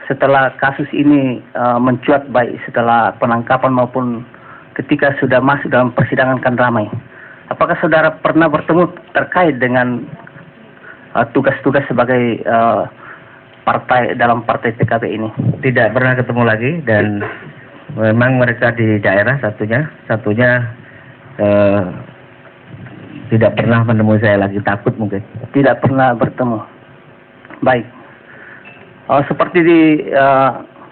setelah kasus ini mencuat, baik setelah penangkapan maupun ketika sudah masuk dalam persidangan kan ramai. Apakah saudara pernah bertemu terkait dengan tugas-tugas sebagai partai dalam partai PKB ini? Tidak pernah ketemu lagi, dan memang mereka di daerah satunya tidak pernah menemui saya lagi, takut mungkin. Tidak pernah bertemu. Baik. Seperti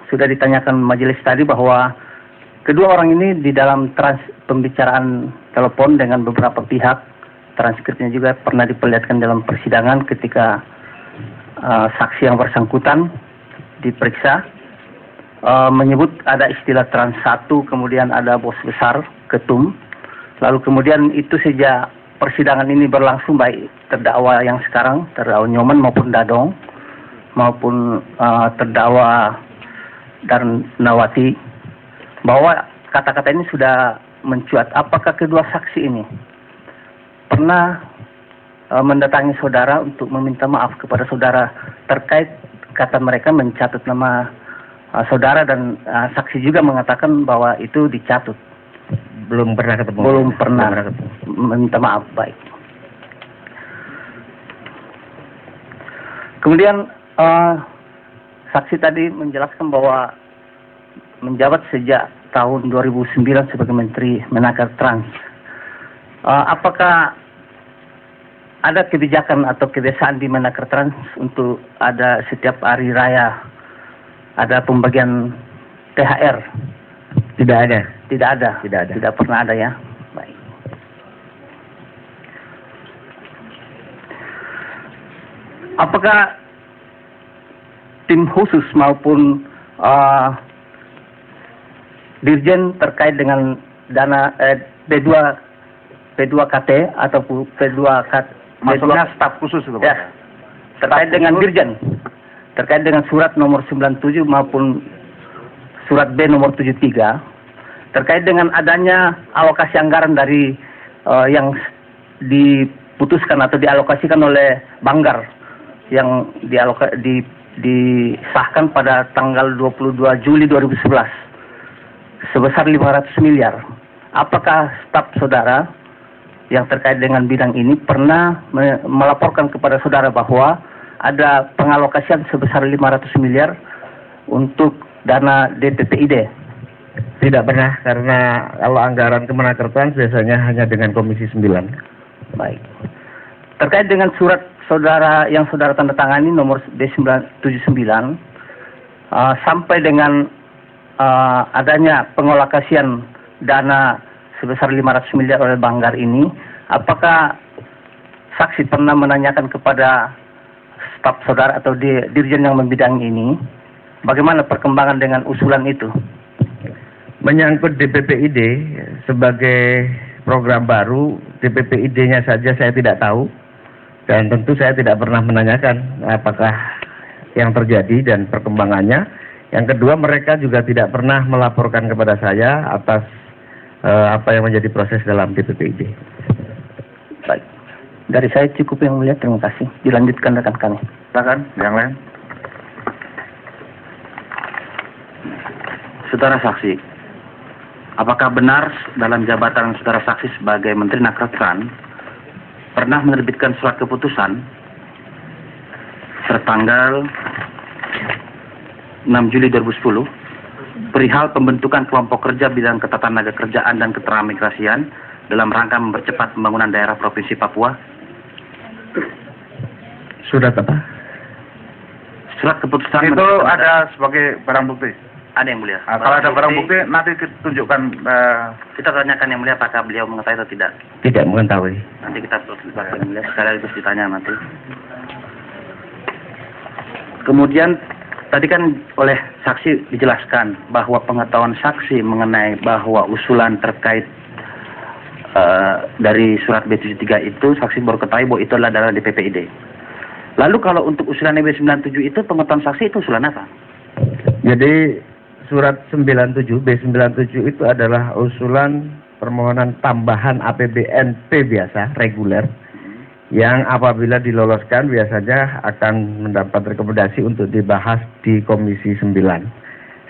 sudah ditanyakan majelis tadi bahwa kedua orang ini di dalam pembicaraan telepon dengan beberapa pihak, transkripnya juga pernah diperlihatkan dalam persidangan ketika saksi yang bersangkutan diperiksa, menyebut ada istilah trans 1, kemudian ada bos besar, ketum, lalu kemudian itu sejak persidangan ini berlangsung, baik terdakwa yang sekarang, terdakwa Nyoman maupun Dadong, maupun terdakwa dan Nawati, bahwa kata-kata ini sudah mencuat. Apakah kedua saksi ini pernah mendatangi saudara untuk meminta maaf kepada saudara terkait kata mereka mencatat nama saudara, dan saksi juga mengatakan bahwa itu dicatut? Belum pernah ketemu. Belum pernah ketemu. Meminta maaf, baik. Kemudian saksi tadi menjelaskan bahwa menjabat sejak tahun 2009 sebagai Menteri Menaker Trans. Apakah ada kebijakan atau kebiasaan di Menaker Trans untuk ada setiap hari raya ada pembagian THR? Tidak ada. Tidak ada. Tidak ada. Tidak pernah ada, ya. Baik. Apakah tim khusus maupun dirjen terkait dengan dana P2KT ataupun P2KT, maksudnya staf khusus itu, ya, terkait dengan dirjen, terkait dengan surat nomor 97 maupun surat B nomor 73, terkait dengan adanya alokasi anggaran dari yang diputuskan atau dialokasikan oleh Banggar yang disahkan pada tanggal 22 Juli 2011 sebesar 500 miliar. Apakah staf saudara yang terkait dengan bidang ini pernah melaporkan kepada saudara bahwa ada pengalokasian sebesar 500 miliar untuk dana DPPID? Tidak pernah, karena kalau anggaran Kemenaker biasanya hanya dengan Komisi 9. Baik. Terkait dengan surat saudara yang saudara tanda tangani nomor B979 sampai dengan adanya pengalokasian dana sebesar 500 miliar oleh Banggar ini, apakah saksi pernah menanyakan kepada staf saudara atau dirjen yang membidangi ini bagaimana perkembangan dengan usulan itu? Menyangkut DPPID sebagai program baru, DPPID-nya saja saya tidak tahu, dan tentu saya tidak pernah menanyakan apakah yang terjadi dan perkembangannya. Yang kedua, mereka juga tidak pernah melaporkan kepada saya atas apa yang menjadi proses dalam DPPID. Baik. Dari saya cukup, yang mulia. Terima kasih. Dilanjutkan rekan kami. Silakan, yang lain. Saudara saksi, apakah benar dalam jabatan saudara saksi sebagai Menteri Nakrotran pernah menerbitkan surat keputusan tertanggal 6 Juli 2010 perihal pembentukan kelompok kerja bidang ketatanegaraan dan ketransmigrasian dalam rangka mempercepat pembangunan daerah Provinsi Papua? Surat apa? Surat keputusan itu ada sebagai barang bukti. Ada, yang mulia. Kalau ada barang bukti nanti tunjukkan. Kita tanyakan yang mulia apakah beliau mengetahui atau tidak. Tidak mengetahui. Nanti kita yang mulia sekaligus ditanya nanti. Kemudian tadi kan oleh saksi dijelaskan bahwa pengetahuan saksi mengenai bahwa usulan terkait dari surat B73 itu saksi baru ketahui bahwa itu adalah DPPID. Lalu kalau untuk usulan B97 itu pengetahuan saksi itu usulan apa? Jadi surat 97 B97 itu adalah usulan permohonan tambahan APBNP biasa reguler yang apabila diloloskan biasanya akan mendapat rekomendasi untuk dibahas di Komisi 9.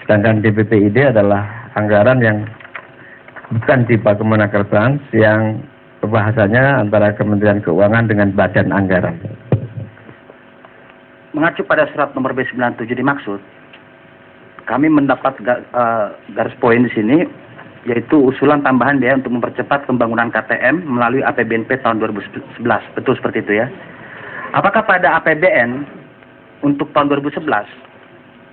Sedangkan DPPID adalah anggaran yang bukan di Kemenaker Trans, yang pembahasannya antara Kementerian Keuangan dengan Badan Anggaran. Mengacu pada surat nomor B97 dimaksud, kami mendapat garis poin di sini, yaitu usulan tambahan biaya untuk mempercepat pembangunan KTM melalui APBNP tahun 2011. Betul seperti itu ya. Apakah pada APBN untuk tahun 2011,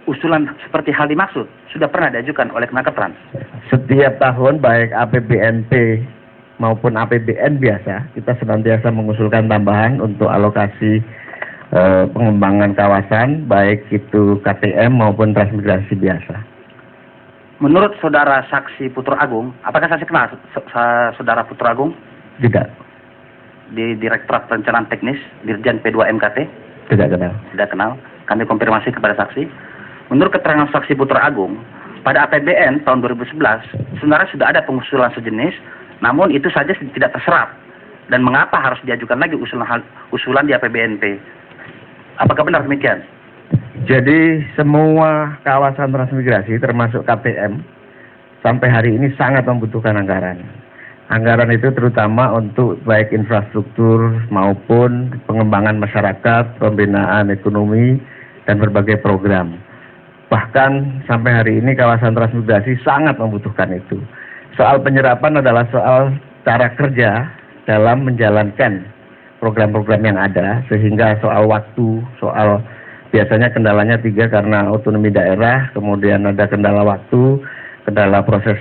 usulan seperti hal dimaksud sudah pernah diajukan oleh Kemenaker Trans? Setiap tahun baik APBNP maupun APBN biasa, kita senantiasa mengusulkan tambahan untuk alokasi pengembangan kawasan, baik itu KTM maupun transmigrasi biasa. Menurut saudara saksi Putra Agung, apakah saksi kenal saudara Putra Agung? Tidak, Di Direktorat Perencanaan Teknis, Dirjen P2 MKT? tidak kenal. Tidak kenal. Kami konfirmasi kepada saksi. Menurut keterangan saksi Putra Agung, pada APBN tahun 2011, sebenarnya sudah ada pengusulan sejenis, namun itu saja tidak terserap. Dan mengapa harus diajukan lagi usulan di APBNP? Apakah benar demikian? Jadi semua kawasan transmigrasi termasuk KTM sampai hari ini sangat membutuhkan anggaran. Anggaran itu terutama untuk baik infrastruktur maupun pengembangan masyarakat, pembinaan ekonomi, dan berbagai program. Bahkan sampai hari ini kawasan transmigrasi sangat membutuhkan itu. Soal penyerapan adalah soal cara kerja dalam menjalankan program-program yang ada, sehingga soal waktu, soal biasanya kendalanya 3 karena otonomi daerah, kemudian ada kendala waktu, kendala proses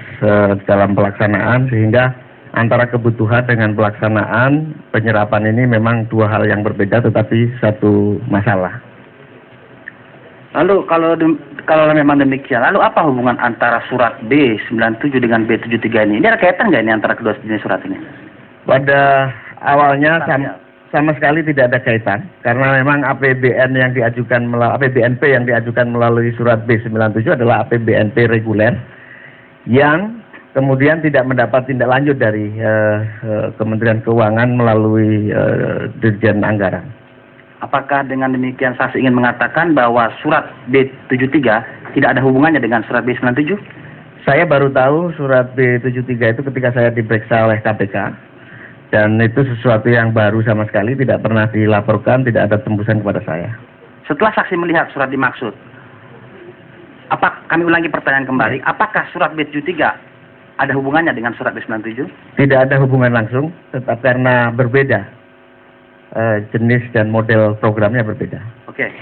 dalam pelaksanaan, sehingga antara kebutuhan dengan pelaksanaan penyerapan ini memang 2 hal yang berbeda tetapi satu masalah. Lalu kalau memang demikian, lalu apa hubungan antara surat B97 dengan B73 ini? Ini ada kaitan nggak ini antara kedua jenis surat ini? Pada awalnya sama sekali tidak ada kaitan, karena memang APBN yang diajukan APBNP yang diajukan melalui surat B97 adalah APBNP reguler yang kemudian tidak mendapat tindak lanjut dari Kementerian Keuangan melalui Dirjen Anggaran. Apakah dengan demikian saksi ingin mengatakan bahwa surat B73 tidak ada hubungannya dengan surat B97? Saya baru tahu surat B73 itu ketika saya diperiksa oleh KPK. Dan itu sesuatu yang baru sama sekali, tidak pernah dilaporkan, tidak ada tembusan kepada saya. Setelah saksi melihat surat dimaksud, kami ulangi pertanyaan kembali, apakah surat B73 ada hubungannya dengan surat B97? Tidak ada hubungan langsung, tetap karena berbeda, jenis dan model programnya berbeda. Oke.